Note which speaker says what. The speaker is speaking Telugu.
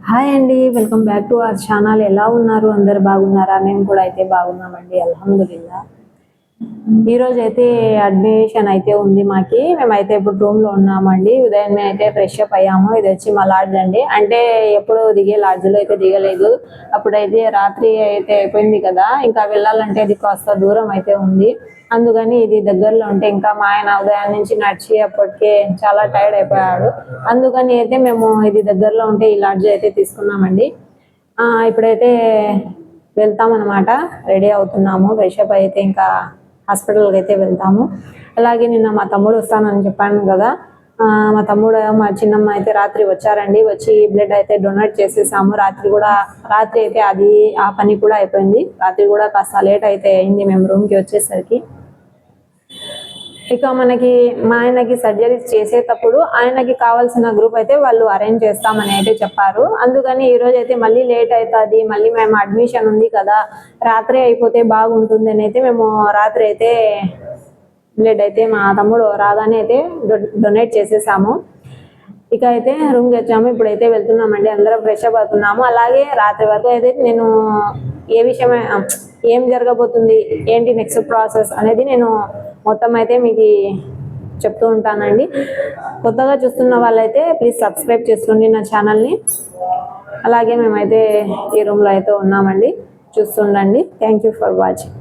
Speaker 1: హాయ్ అండి, welcome back to our channel. ఎలా ఉన్నారు? అందరు బాగున్నారా? మేము కూడా అయితే బాగున్నామండి, అల్హమ్దులిల్లా. ఈరోజు అయితే అడ్మిషన్ అయితే ఉంది మాకి. మేమైతే ఇప్పుడు రూమ్లో ఉన్నామండి. ఉదయం అయితే ఫ్రెష్ అప్ అయ్యాము. ఇది వచ్చి మా లాడ్జ్ అండి. అంటే ఎప్పుడు దిగే లాడ్జ్లో అయితే దిగలేదు. అప్పుడైతే రాత్రి అయితే అయిపోయింది కదా, ఇంకా వెళ్ళాలంటే ఇది కాస్త దూరం అయితే ఉంది. అందుకని ఇది దగ్గరలో ఉంటే, ఇంకా మా ఆయన ఉదయం నుంచి నడిచి అప్పటికే చాలా టైర్డ్ అయిపోయాడు. అందుకని అయితే మేము ఇది దగ్గరలో ఉంటే ఈ లాడ్జ్ అయితే తీసుకున్నామండి. ఇప్పుడైతే వెళ్తామన్నమాట. రెడీ అవుతున్నాము. ఫ్రెష్ అప్ అయితే ఇంకా హాస్పిటల్కి అయితే వెళ్తాము. అలాగే నిన్న మా తమ్ముడు వస్తానని చెప్పాను కదా, మా తమ్ముడు మా చిన్నమ్మ అయితే రాత్రి వచ్చారండి. వచ్చి బ్లడ్ అయితే డొనేట్ చేసేసాము. రాత్రి అయితే ఆ పని కూడా అయిపోయింది. రాత్రి కూడా కాస్త లేట్ అయితే అయింది మేము రూమ్కి వచ్చేసరికి. ఇక మా ఆయనకి సర్జరీస్ చేసేటప్పుడు ఆయనకి కావాల్సిన గ్రూప్ అయితే వాళ్ళు అరేంజ్ చేస్తామని అయితే చెప్పారు. అందుకని ఈరోజు అయితే మళ్ళీ లేట్ అవుతుంది, మళ్ళీ మేము అడ్మిషన్ ఉంది కదా, రాత్రి అయిపోతే బాగుంటుంది అని అయితే మేము రాత్రి అయితే బ్లడ్ అయితే మా తమ్ముడు రాగానే అయితే డొనేట్ చేసేసాము. ఇక అయితే రూమ్కి వచ్చాము. ఇప్పుడైతే వెళ్తున్నామండి, అందరం ఫ్రెష్ అప్ అవుతున్నాము. అలాగే రాత్రి వరకు అయితే నేను ఏం జరగబోతుంది, ఏంటి నెక్స్ట్ ప్రాసెస్ అనేది నేను మొత్తం అయితే మీకు చెప్తూ ఉంటానండి. కొత్తగా చూస్తున్న వాళ్ళైతే ప్లీజ్ సబ్స్క్రైబ్ చేసుకోండి నా ఛానల్ని. అలాగే మేమైతే ఈ రూమ్లో అయితే ఉన్నామండి, చూస్తుండండి. Thank you for watching.